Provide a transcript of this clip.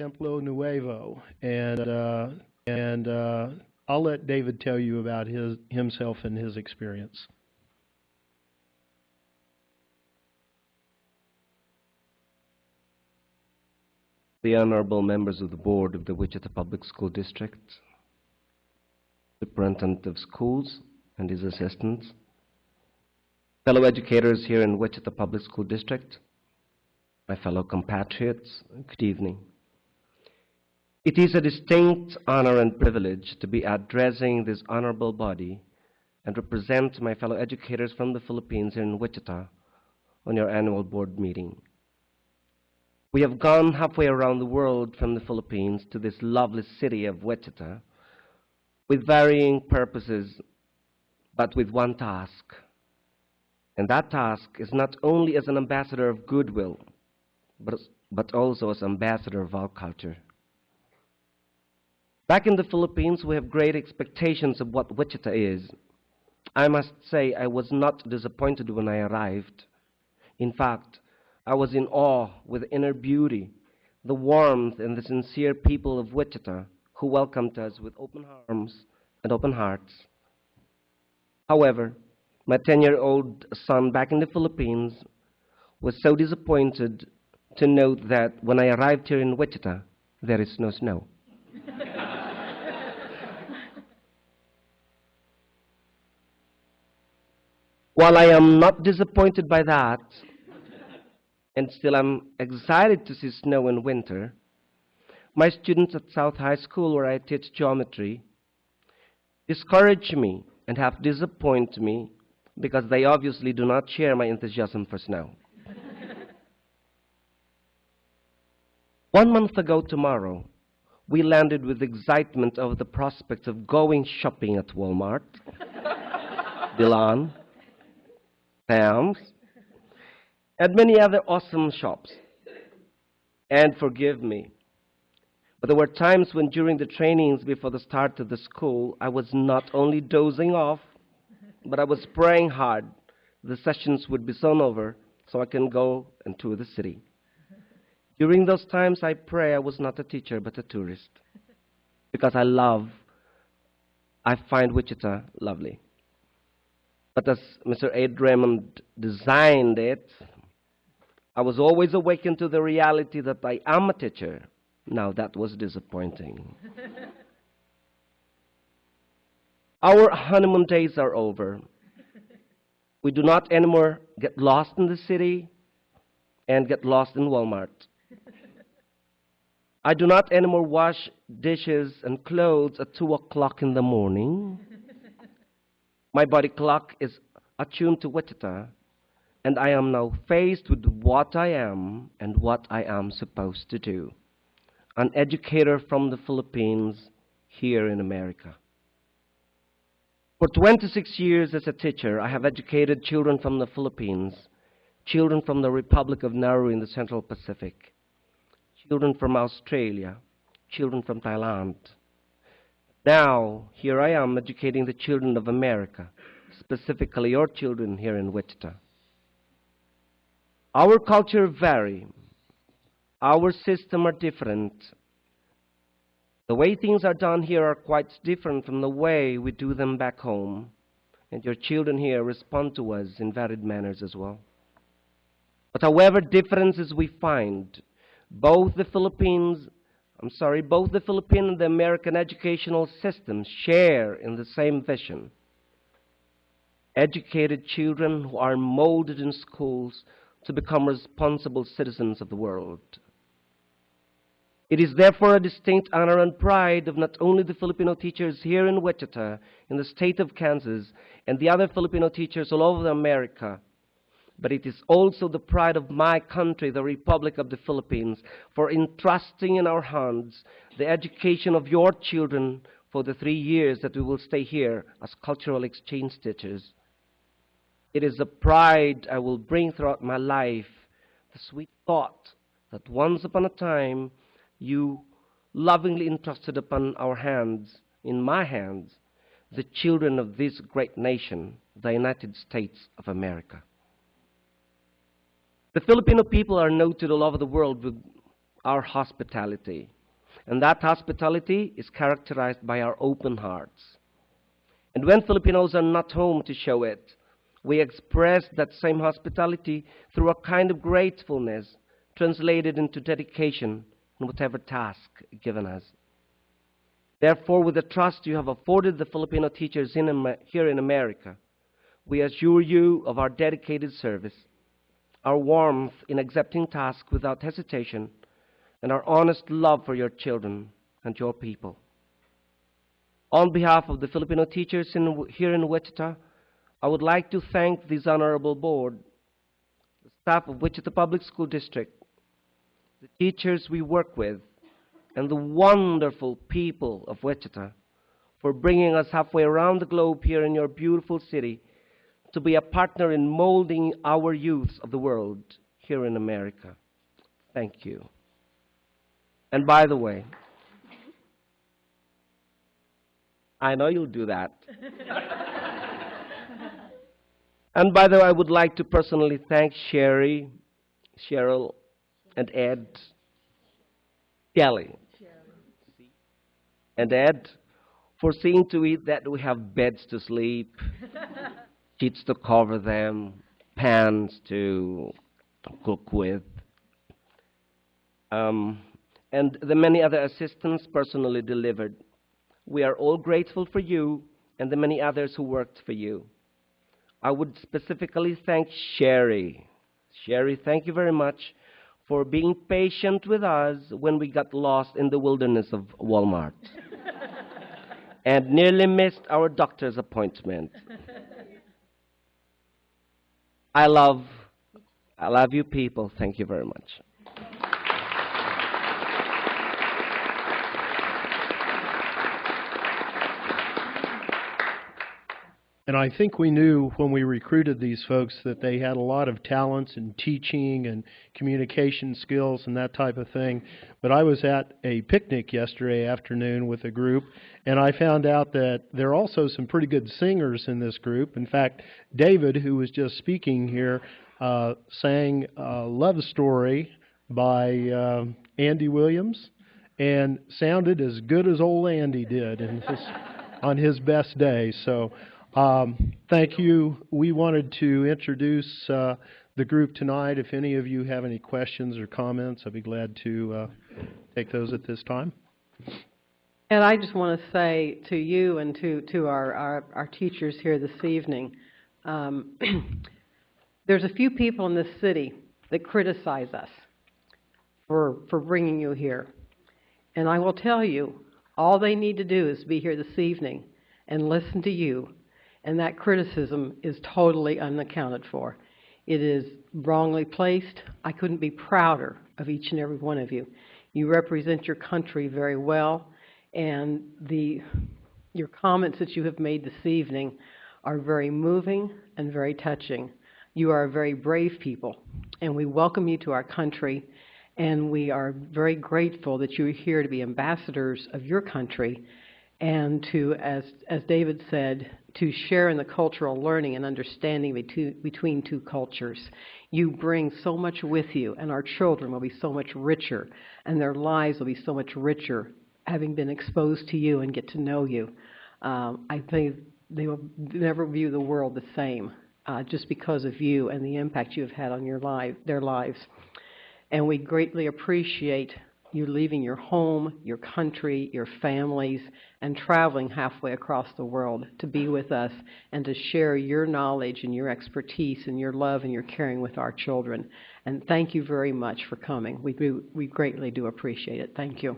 Templonuevo, and I'll let David tell you about himself and his experience. The honorable members of the board of the Wichita Public School District, superintendent of schools and his assistants, fellow educators here in Wichita Public School District, my fellow compatriots, good evening. It is a distinct honor and privilege to be addressing this honorable body and represent my fellow educators from the Philippines here in Wichita on your annual board meeting. We have gone halfway around the world from the Philippines to this lovely city of Wichita with varying purposes, but with one task. And that task is not only as an ambassador of goodwill, but also as ambassador of our culture. Back in the Philippines, we have great expectations of what Wichita is. I must say I was not disappointed when I arrived. In fact, I was in awe with the inner beauty, the warmth, and the sincere people of Wichita who welcomed us with open arms and open hearts. However, my 10-year-old son back in the Philippines was so disappointed to note that when I arrived here in Wichita, there is no snow. While I am not disappointed by that, and still I'm excited to see snow in winter, my students at South High School, where I teach geometry, discourage me and half disappoint me because they obviously do not share my enthusiasm for snow. 1 month ago tomorrow, we landed with excitement over the prospect of going shopping at Walmart, Dilan, Sam's, and many other awesome shops. And forgive me, but there were times when during the trainings before the start of the school, I was not only dozing off, but I was praying hard the sessions would be soon over so I can go and tour the city. During those times, I pray I was not a teacher but a tourist, because I find Wichita lovely. But as Mr. Ed Raymond designed it, I was always awakened to the reality that I am a teacher. Now that was disappointing. Our honeymoon days are over. We do not anymore get lost in the city and get lost in Walmart. I do not anymore wash dishes and clothes at 2 o'clock in the morning. My body clock is attuned to Wichita, and I am now faced with what I am and what I am supposed to do. An educator from the Philippines here in America. For 26 years as a teacher, I have educated children from the Philippines, children from the Republic of Nauru in the Central Pacific, children from Australia, children from Thailand. Now, here I am educating the children of America, specifically your children here in Wichita. Our culture vary. Our system are different. The way things are done here are quite different from the way we do them back home. And your children here respond to us in varied manners as well. But however differences we find, both the Philippine and the American educational systems share in the same vision. Educated children who are molded in schools to become responsible citizens of the world. It is therefore a distinct honor and pride of not only the Filipino teachers here in Wichita, in the state of Kansas, and the other Filipino teachers all over America, but it is also the pride of my country, the Republic of the Philippines, for entrusting in our hands the education of your children for the 3 years that we will stay here as cultural exchange teachers. It is a pride I will bring throughout my life, the sweet thought that once upon a time you lovingly entrusted upon our hands, in my hands, the children of this great nation, the United States of America. The Filipino people are noted all over the world our hospitality. And that hospitality is characterized by our open hearts. And when Filipinos are not home to show it, we express that same hospitality through a kind of gratefulness translated into dedication in whatever task given us. Therefore, with the trust you have afforded the Filipino teachers here in America, we assure you of our dedicated service, our warmth in accepting tasks without hesitation, and our honest love for your children and your people. On behalf of the Filipino teachers here in Wichita, I would like to thank this honorable board, the staff of Wichita Public School District, the teachers we work with, and the wonderful people of Wichita for bringing us halfway around the globe here in your beautiful city to be a partner in molding our youths of the world here in America. Thank you. And by the way, I know you'll do that. And by the way, I would like to personally thank Sherry, Cheryl, and Ed, Kelly, and Ed for seeing to it that we have beds to sleep, sheets to cover them, pans to cook with, and the many other assistants personally delivered. We are all grateful for you and the many others who worked for you. I would specifically thank Sherry. Sherry, thank you very much for being patient with us when we got lost in the wilderness of Walmart and nearly missed our doctor's appointment. I love you people. Thank you very much. And I think we knew when we recruited these folks that they had a lot of talents in teaching and communication skills and that type of thing. But I was at a picnic yesterday afternoon with a group, and I found out that there are also some pretty good singers in this group. In fact, David, who was just speaking here, sang Love Story by Andy Williams and sounded as good as old Andy did on his best day. So thank you. We wanted to introduce the group tonight. If any of you have any questions or comments, I'd be glad to take those at this time. And I just want to say to you and to our teachers here this evening, there's a few people in this city that criticize us for bringing you here. And I will tell you, all they need to do is be here this evening and listen to you. And that criticism is totally unaccounted for. It is wrongly placed. I couldn't be prouder of each and every one of you. You represent your country very well, and your comments that you have made this evening are very moving and very touching. You are very brave people, and we welcome you to our country, and we are very grateful that you are here to be ambassadors of your country and to, as David said, to share in the cultural learning and understanding between two cultures. You bring so much with you, and our children will be so much richer, and their lives will be so much richer having been exposed to you and get to know you. I think they will never view the world the same just because of you and the impact you have had on their lives. And we greatly appreciate you leaving your home, your country, your families, and traveling halfway across the world to be with us and to share your knowledge and your expertise and your love and your caring with our children. And thank you very much for coming. We greatly do appreciate it. Thank you.